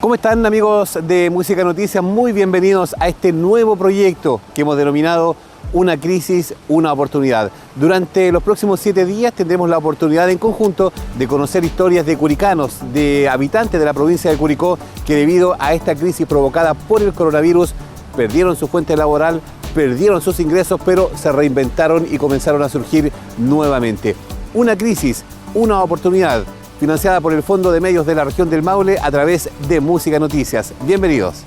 ¿Cómo están, amigos de Música Noticias? Muy bienvenidos a este nuevo proyecto que hemos denominado Una crisis, una oportunidad. Durante los próximos 7 días tendremos la oportunidad en conjunto de conocer historias de curicanos, de habitantes de la provincia de Curicó, que debido a esta crisis provocada por el coronavirus perdieron su fuente laboral, perdieron sus ingresos, pero se reinventaron y comenzaron a surgir nuevamente. Una crisis, una oportunidad, financiada por el Fondo de Medios de la Región del Maule a través de Música Noticias. Bienvenidos.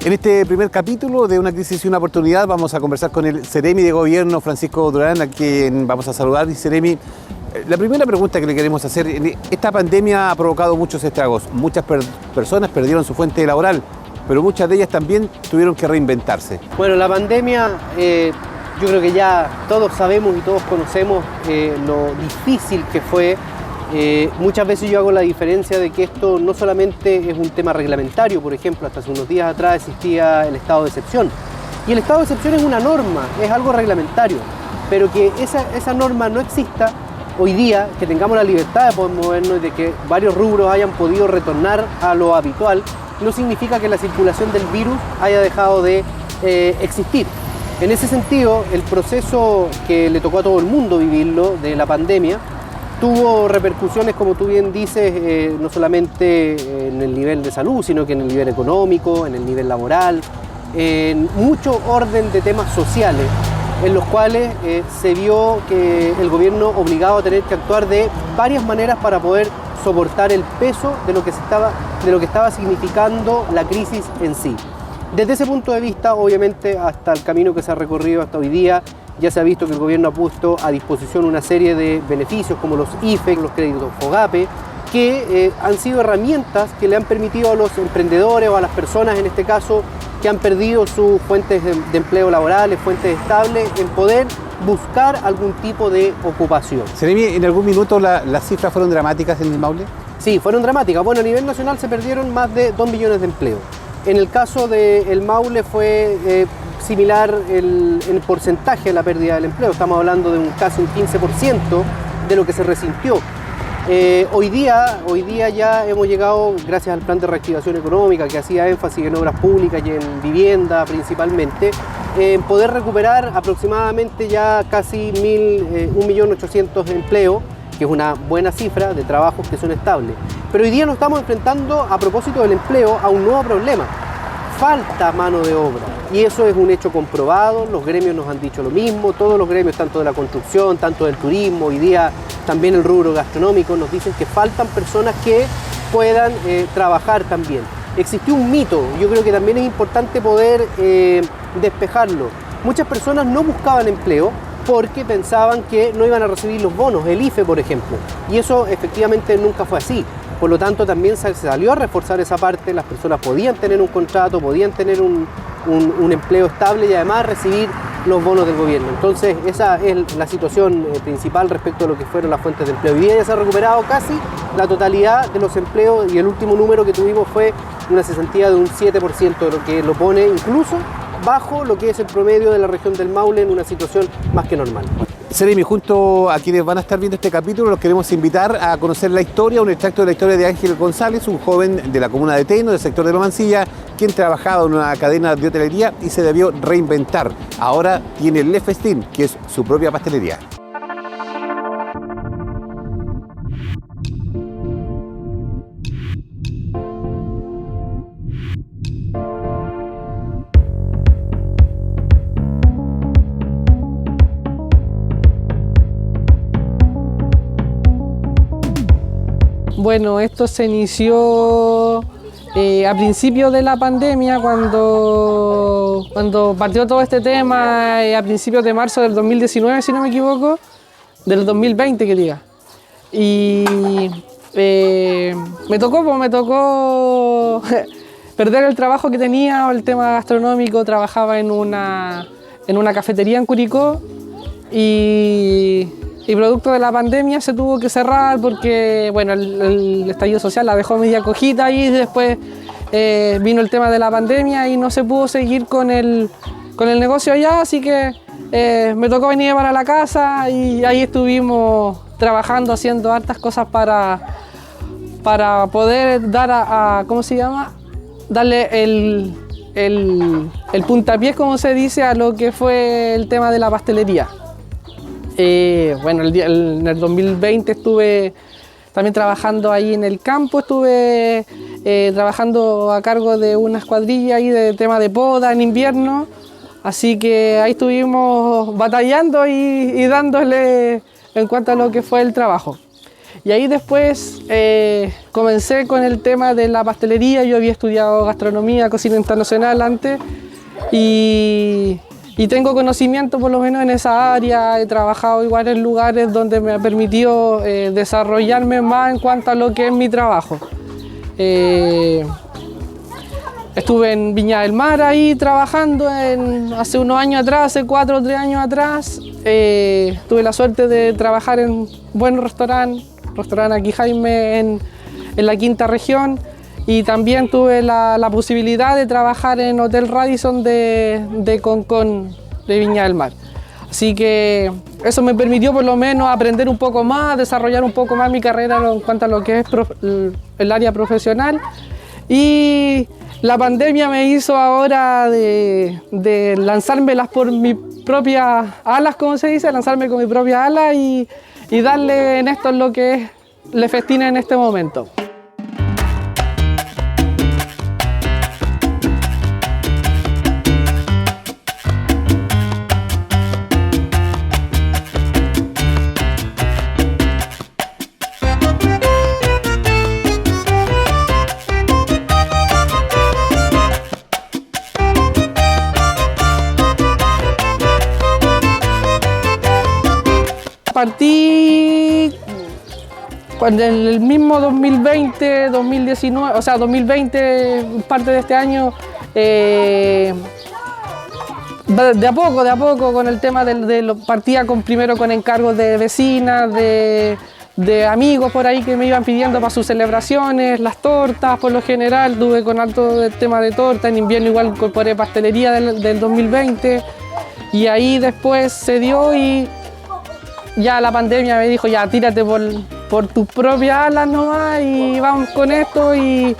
En este primer capítulo de Una crisis y una oportunidad vamos a conversar con el Seremi de Gobierno, Francisco Durán, a quien vamos a saludar. Y Seremi, la primera pregunta que le queremos hacer, esta pandemia ha provocado muchos estragos. Muchas personas perdieron su fuente laboral, pero muchas de ellas también tuvieron que reinventarse. Bueno, la pandemia, yo creo que ya todos sabemos y todos conocemos lo difícil que fue. Muchas veces yo hago la diferencia de que esto no solamente es un tema reglamentario. Por ejemplo, hasta hace unos días atrás existía el estado de excepción. Y el estado de excepción es una norma, es algo reglamentario. Pero que esa norma no exista hoy día, que tengamos la libertad de poder movernos y de que varios rubros hayan podido retornar a lo habitual, no significa que la circulación del virus haya dejado de existir. En ese sentido, el proceso que le tocó a todo el mundo vivirlo de la pandemia tuvo repercusiones, como tú bien dices, no solamente en el nivel de salud, sino que en el nivel económico, en el nivel laboral, en mucho orden de temas sociales, en los cuales se vio que el gobierno obligado a tener que actuar de varias maneras para poder soportar el peso de lo que estaba significando la crisis en sí. Desde ese punto de vista, obviamente, hasta el camino que se ha recorrido hasta hoy día, ya se ha visto que el gobierno ha puesto a disposición una serie de beneficios como los IFE, los créditos FOGAPE, que han sido herramientas que le han permitido a los emprendedores o a las personas, en este caso, que han perdido sus fuentes de empleo laborales, fuentes estables, en poder buscar algún tipo de ocupación. Seremi, ¿en algún minuto las cifras fueron dramáticas en el Maule? Sí, fueron dramáticas. Bueno, a nivel nacional se perdieron más de 2 millones de empleos. En el caso del Maule fue similar el porcentaje de la pérdida del empleo. Estamos hablando de casi un 15% de lo que se resintió. Hoy día ya hemos llegado, gracias al plan de reactivación económica que hacía énfasis en obras públicas y en vivienda principalmente, en poder recuperar aproximadamente ya casi 1.800.000 empleos, que es una buena cifra de trabajos que son estables. Pero hoy día nos estamos enfrentando, a propósito del empleo, a un nuevo problema. Falta mano de obra, y eso es un hecho comprobado. Los gremios nos han dicho lo mismo, todos los gremios, tanto de la construcción, tanto del turismo, hoy día también el rubro gastronómico, nos dicen que faltan personas que puedan trabajar también. Existió un mito, yo creo que también es importante poder despejarlo. Muchas personas no buscaban empleo porque pensaban que no iban a recibir los bonos, el IFE por ejemplo, y eso efectivamente nunca fue así. Por lo tanto, también se salió a reforzar esa parte. Las personas podían tener un contrato, podían tener un empleo estable y además recibir los bonos del gobierno. Entonces, esa es la situación principal respecto a lo que fueron las fuentes de empleo. Hoy día ya se ha recuperado casi la totalidad de los empleos y el último número que tuvimos fue una cesantía de un 7%, de lo que lo pone incluso bajo lo que es el promedio de la región del Maule en una situación más que normal. Seremi, junto a quienes van a estar viendo este capítulo, los queremos invitar a conocer la historia, un extracto de la historia de Ángel González, un joven de la comuna de Teno, del sector de La Mansilla, quien trabajaba en una cadena de hotelería y se debió reinventar. Ahora tiene Le Festín, que es su propia pastelería. Bueno, esto se inició a principios de la pandemia, cuando partió todo este tema, a principios de marzo del 2019, si no me equivoco. del 2020 que diga. Y me tocó perder el trabajo que tenía, el tema gastronómico. Trabajaba en una cafetería en Curicó y producto de la pandemia se tuvo que cerrar porque bueno, el estallido social la dejó media cojita y después vino el tema de la pandemia y no se pudo seguir con el negocio allá, así que me tocó venir para la casa y ahí estuvimos trabajando, haciendo hartas cosas para poder dar ¿cómo se llama? Darle el puntapié, como se dice, a lo que fue el tema de la pastelería. Bueno, en el 2020 estuve también trabajando ahí en el campo, estuve trabajando a cargo de una escuadrilla ahí de tema de poda en invierno, así que ahí estuvimos batallando y dándole en cuanto a lo que fue el trabajo. Y ahí después comencé con el tema de la pastelería. Yo había estudiado gastronomía, cocina internacional antes y tengo conocimiento por lo menos en esa área. He trabajado igual en lugares donde me ha permitido desarrollarme más en cuanto a lo que es mi trabajo. Estuve en Viña del Mar ahí trabajando hace unos años atrás, hace 4 o 3 años atrás. Tuve la suerte de trabajar en un buen restaurante aquí Jaime en la quinta región, y también tuve la posibilidad de trabajar en Hotel Radisson de Concón de Viña del Mar. Así que eso me permitió por lo menos aprender un poco más, desarrollar un poco más mi carrera en cuanto a lo que es el área profesional. Y la pandemia me hizo ahora de lanzármelas por mis propias alas, como se dice, lanzarme con mi propia ala y darle en esto lo que es Le Festina en este momento. Partí cuando en el mismo 2020, 2019, o sea 2020, parte de este año, de a poco con el tema partía primero con encargos de vecinas, de amigos por ahí que me iban pidiendo para sus celebraciones, las tortas por lo general, tuve con alto el tema de torta, en invierno igual incorporé pastelería del 2020 y ahí después se dio y ya la pandemia me dijo, ya tírate por tus propias alas nomás y vamos con esto, y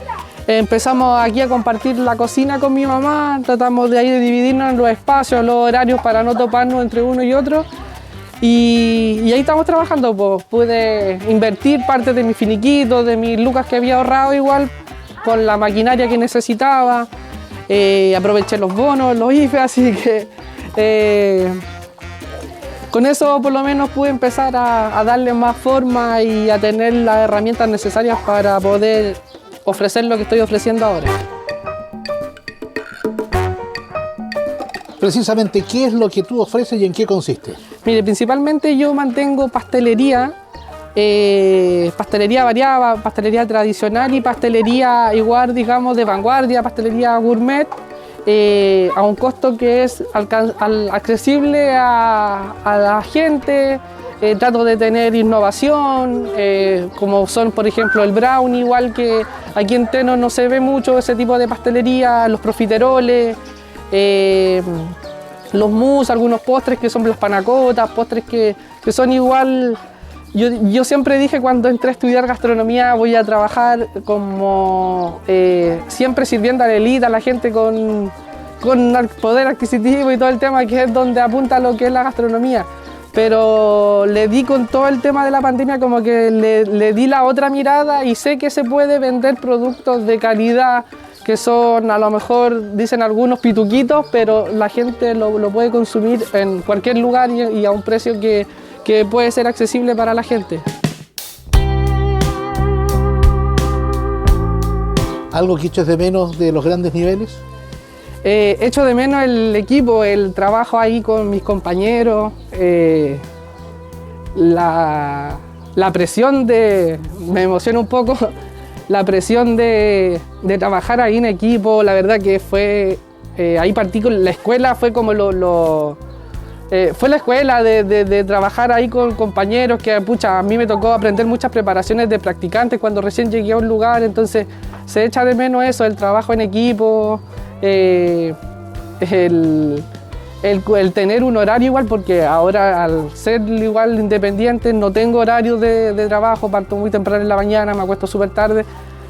empezamos aquí a compartir la cocina con mi mamá, tratamos de ahí de dividirnos en los espacios, los horarios para no toparnos entre uno y otro, y ahí estamos trabajando. Pues pude invertir parte de mis finiquitos, de mis lucas que había ahorrado igual con la maquinaria que necesitaba, aproveché los bonos, los IFE, así que con eso por lo menos pude empezar a darle más forma y a tener las herramientas necesarias para poder ofrecer lo que estoy ofreciendo ahora. Precisamente, ¿qué es lo que tú ofreces y en qué consiste? Mire, principalmente yo mantengo pastelería variada, pastelería tradicional y pastelería igual, digamos, de vanguardia, pastelería gourmet, a un costo que es accesible a la gente. Trato de tener innovación, como son por ejemplo el brownie, igual que aquí en Teno no se ve mucho ese tipo de pastelería, los profiteroles, los mousse, algunos postres que son las panacotas, postres que son igual. Yo siempre dije cuando entré a estudiar gastronomía voy a trabajar como siempre sirviendo a la élite, a la gente con poder adquisitivo y todo el tema, que es donde apunta lo que es la gastronomía. Pero le di con todo el tema de la pandemia como que le di la otra mirada y sé que se puede vender productos de calidad que son, a lo mejor dicen algunos pituquitos, pero la gente lo puede consumir en cualquier lugar y a un precio que puede ser accesible para la gente. ¿Algo que eches de menos de los grandes niveles? Echo de menos el equipo, el trabajo ahí con mis compañeros, la presión me emociona un poco, la presión de trabajar ahí en equipo. La verdad que fue, ahí partí con la escuela, fue como fue la escuela de trabajar ahí con compañeros que, pucha, a mí me tocó aprender muchas preparaciones de practicantes cuando recién llegué a un lugar, entonces se echa de menos eso, el trabajo en equipo, el tener un horario igual, porque ahora al ser igual independiente no tengo horario de trabajo, parto muy temprano en la mañana, me acuesto súper tarde,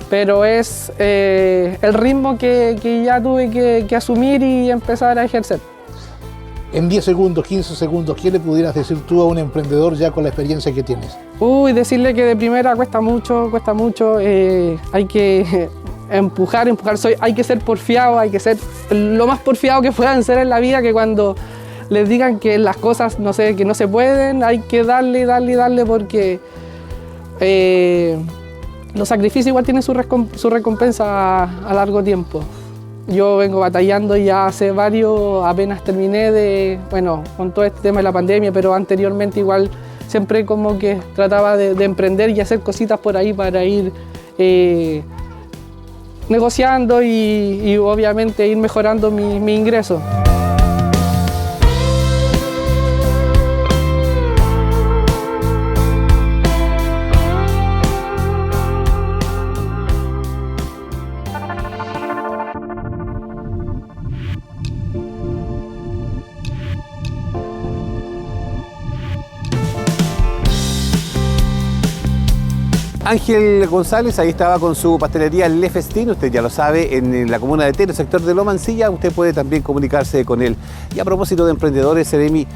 pero es el ritmo que ya tuve que asumir y empezar a ejercer. En 10 segundos, 15 segundos, ¿qué le pudieras decir tú a un emprendedor ya con la experiencia que tienes? Decirle que de primera cuesta mucho, hay que empujar, hay que ser porfiado, hay que ser lo más porfiado que puedan ser en la vida, que cuando les digan que las cosas, no sé, que no se pueden, hay que darle, porque los sacrificios igual tienen su recompensa a largo tiempo. Yo vengo batallando ya hace varios, apenas terminé con todo este tema de la pandemia, pero anteriormente igual siempre como que trataba de emprender y hacer cositas por ahí para ir negociando y obviamente ir mejorando mi ingreso. Ángel González, ahí estaba con su pastelería Le Festín, usted ya lo sabe, en la comuna de Teno, sector de Lomancilla. Usted puede también comunicarse con él. Y a propósito de emprendedores, Seremi,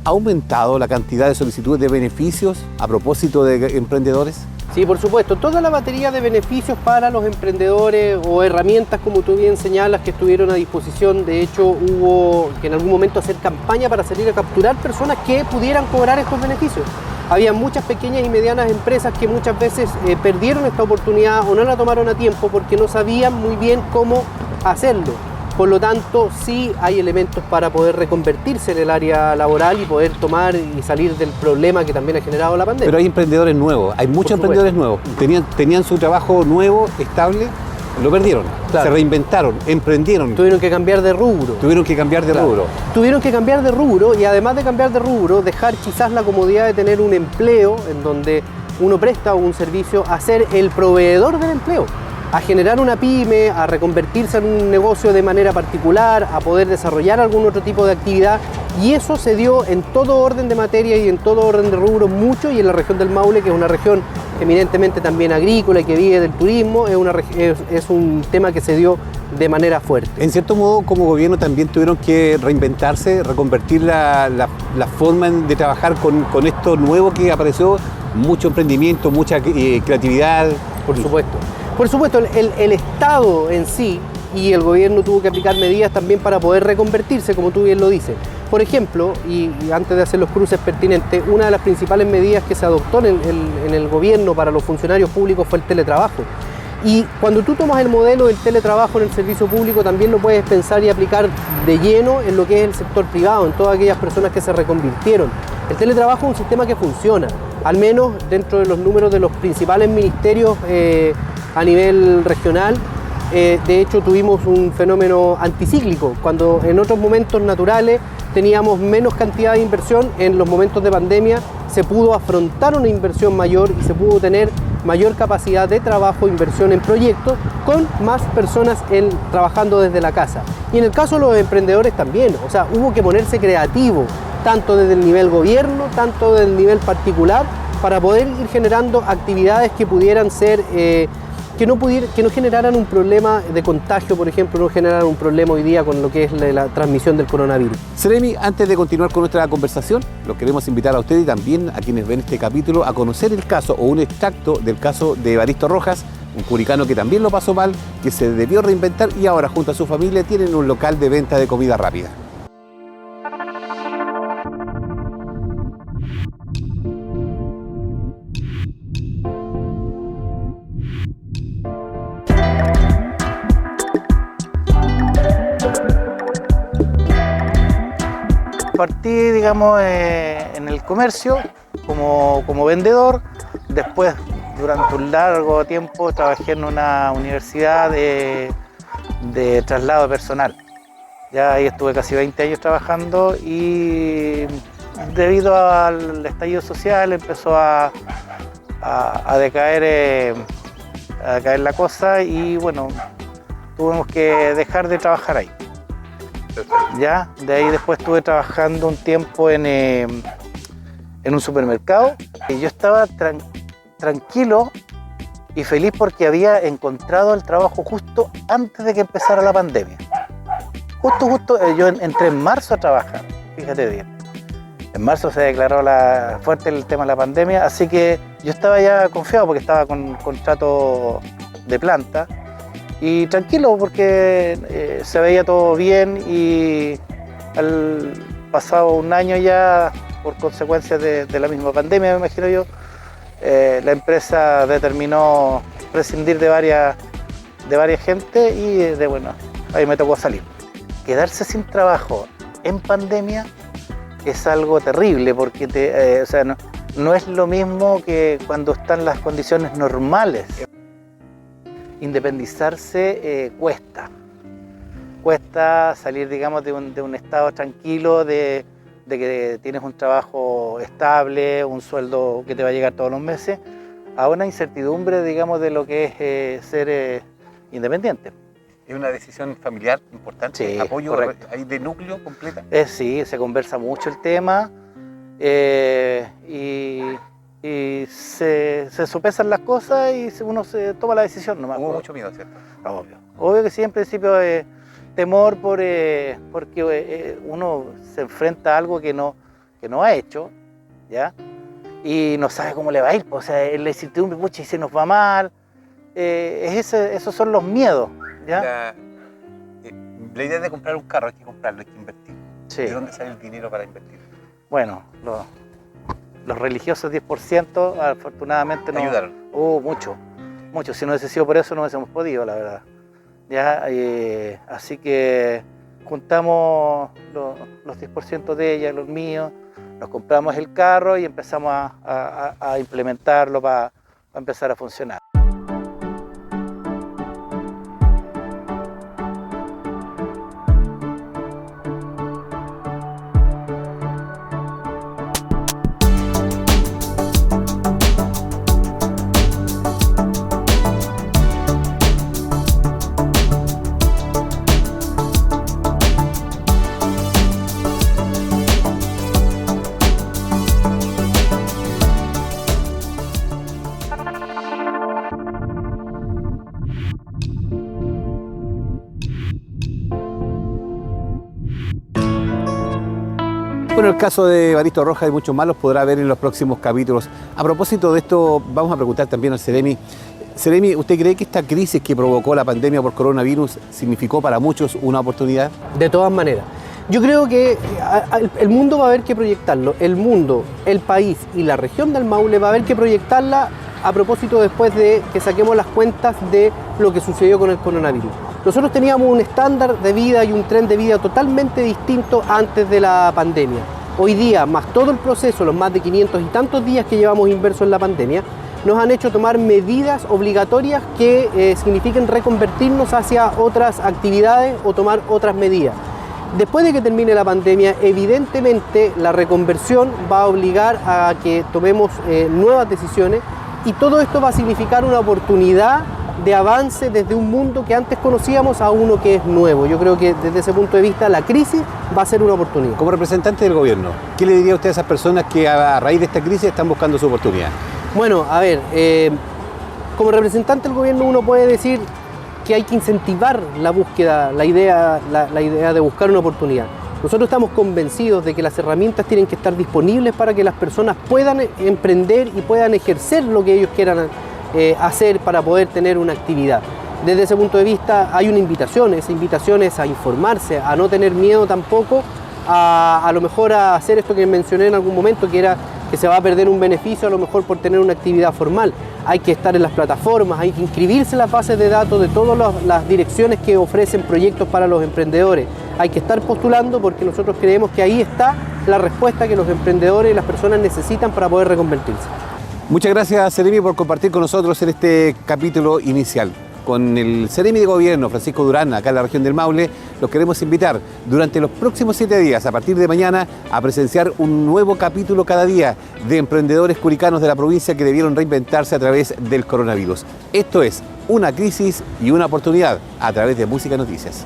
¿ha aumentado la cantidad de solicitudes de beneficios a propósito de emprendedores? Sí, por supuesto, toda la batería de beneficios para los emprendedores o herramientas, como tú bien señalas, que estuvieron a disposición. De hecho, hubo que en algún momento hacer campaña para salir a capturar personas que pudieran cobrar estos beneficios. Había muchas pequeñas y medianas empresas que muchas veces perdieron esta oportunidad o no la tomaron a tiempo porque no sabían muy bien cómo hacerlo. Por lo tanto, sí hay elementos para poder reconvertirse en el área laboral y poder tomar y salir del problema que también ha generado la pandemia. Pero hay emprendedores nuevos, hay muchos emprendedores nuevos. Tenían su trabajo nuevo, estable, lo perdieron, claro. Se reinventaron, emprendieron. Tuvieron que cambiar de rubro. Tuvieron que cambiar de rubro. Tuvieron que cambiar de rubro y además de cambiar de rubro, dejar quizás la comodidad de tener un empleo en donde uno presta un servicio a ser el proveedor del empleo, a generar una pyme, a reconvertirse en un negocio de manera particular, a poder desarrollar algún otro tipo de actividad. Y eso se dio en todo orden de materia y en todo orden de rubro mucho, y en la región del Maule, que es una región eminentemente también agrícola y que vive del turismo, es un tema que se dio de manera fuerte. En cierto modo, como gobierno también tuvieron que reinventarse, reconvertir la forma de trabajar con esto nuevo que apareció, mucho emprendimiento, mucha creatividad. Por supuesto. Por supuesto, el Estado en sí y el gobierno tuvo que aplicar medidas también para poder reconvertirse, como tú bien lo dices. Por ejemplo, y antes de hacer los cruces pertinentes, una de las principales medidas que se adoptó en el gobierno para los funcionarios públicos fue el teletrabajo. Y cuando tú tomas el modelo del teletrabajo en el servicio público, también lo puedes pensar y aplicar de lleno en lo que es el sector privado, en todas aquellas personas que se reconvirtieron. El teletrabajo es un sistema que funciona, al menos dentro de los números de los principales ministerios a nivel regional. De hecho, tuvimos un fenómeno anticíclico, cuando en otros momentos naturales teníamos menos cantidad de inversión. En los momentos de pandemia se pudo afrontar una inversión mayor y se pudo tener mayor capacidad de trabajo, inversión en proyectos, con más personas trabajando desde la casa. Y en el caso de los emprendedores también, o sea, hubo que ponerse creativo, tanto desde el nivel gobierno, tanto desde el nivel particular, para poder ir generando actividades que pudieran ser que no generaran un problema de contagio, por ejemplo, no generaran un problema hoy día con lo que es la transmisión del coronavirus. Seremi, antes de continuar con nuestra conversación, los queremos invitar a ustedes y también a quienes ven este capítulo a conocer el caso o un extracto del caso de Evaristo Rojas, un curicano que también lo pasó mal, que se debió reinventar y ahora junto a su familia tienen un local de venta de comida rápida. Partí, digamos, en el comercio como vendedor. Después, durante un largo tiempo, trabajé en una universidad de traslado de personal. Ya ahí estuve casi 20 años trabajando y debido al estallido social empezó a decaer la cosa y bueno, tuvimos que dejar de trabajar ahí. Ya, de ahí después estuve trabajando un tiempo en un supermercado y yo estaba tranquilo y feliz porque había encontrado el trabajo justo antes de que empezara la pandemia. Justo, yo entré en marzo a trabajar, fíjate bien. En marzo se declaró fuerte el tema de la pandemia, así que yo estaba ya confiado porque estaba con contrato de planta y tranquilo porque se veía todo bien y al pasado un año ya, por consecuencias de la misma pandemia, me imagino yo, la empresa determinó prescindir de varias gente y bueno, ahí me tocó salir. Quedarse sin trabajo en pandemia es algo terrible porque no es lo mismo que cuando están las condiciones normales. Independizarse cuesta salir, digamos, de un estado tranquilo, de que tienes un trabajo estable, un sueldo que te va a llegar todos los meses, a una incertidumbre, digamos, de lo que es ser independiente. Es una decisión familiar importante, Sí, apoyo correcto. ahí de núcleo completa. Sí, se conversa mucho el tema y se sopesan las cosas y uno se toma la decisión nomás. Hubo mucho miedo, ¿cierto? Obvio que sí, en principio temor porque uno se enfrenta a algo que no ha hecho, ¿ya? Y no sabe cómo le va a ir, o sea, la incertidumbre, pucha, y se nos va mal, esos son los miedos, ¿ya? La idea de comprar un carro hay que comprarlo, hay que invertir. Sí. ¿De dónde sale el dinero para invertir? Bueno, los religiosos 10% afortunadamente no ayudaron. Mucho. Si no hubiese sido por eso no hubiésemos podido, la verdad. Ya, así que juntamos los 10% de ella, los míos, nos compramos el carro y empezamos a implementarlo para empezar a funcionar. Bueno, el caso de Evaristo Rojas y muchos más los podrá ver en los próximos capítulos. A propósito de esto, vamos a preguntar también al Ceremi. Ceremi, ¿usted cree que esta crisis que provocó la pandemia por coronavirus significó para muchos una oportunidad? De todas maneras. Yo creo que el mundo va a haber que proyectarlo. El mundo, el país y la región del Maule va a haber que proyectarla a propósito después de que saquemos las cuentas de lo que sucedió con el coronavirus. Nosotros teníamos un estándar de vida y un tren de vida totalmente distinto antes de la pandemia. Hoy día, más todo el proceso, los más de 500 y tantos días que llevamos inmersos en la pandemia, nos han hecho tomar medidas obligatorias que signifiquen reconvertirnos hacia otras actividades o tomar otras medidas. Después de que termine la pandemia, evidentemente la reconversión va a obligar a que tomemos nuevas decisiones y todo esto va a significar una oportunidad de avance desde un mundo que antes conocíamos a uno que es nuevo. Yo creo que desde ese punto de vista la crisis va a ser una oportunidad. Como representante del gobierno, ¿qué le diría usted a esas personas que a raíz de esta crisis están buscando su oportunidad? Bueno, a ver, como representante del gobierno uno puede decir que hay que incentivar la búsqueda, la idea de buscar una oportunidad. Nosotros estamos convencidos de que las herramientas tienen que estar disponibles para que las personas puedan emprender y puedan ejercer lo que ellos quieran hacer para poder tener una actividad. Desde ese punto de vista hay una invitación, esa invitación es a informarse, a no tener miedo tampoco, a lo mejor a hacer esto que mencioné en algún momento, que era que se va a perder un beneficio a lo mejor por tener una actividad formal. Hay que estar en las plataformas, hay que inscribirse en las bases de datos de todas las direcciones que ofrecen proyectos para los emprendedores. Hay que estar postulando porque nosotros creemos que ahí está la respuesta que los emprendedores y las personas necesitan para poder reconvertirse. Muchas gracias, Seremi, por compartir con nosotros en este capítulo inicial. Con el Seremi de Gobierno, Francisco Durán, acá en la región del Maule, los queremos invitar durante los próximos 7 días, a partir de mañana, a presenciar un nuevo capítulo cada día de emprendedores curicanos de la provincia que debieron reinventarse a través del coronavirus. Esto es Una Crisis y una Oportunidad, a través de Música Noticias.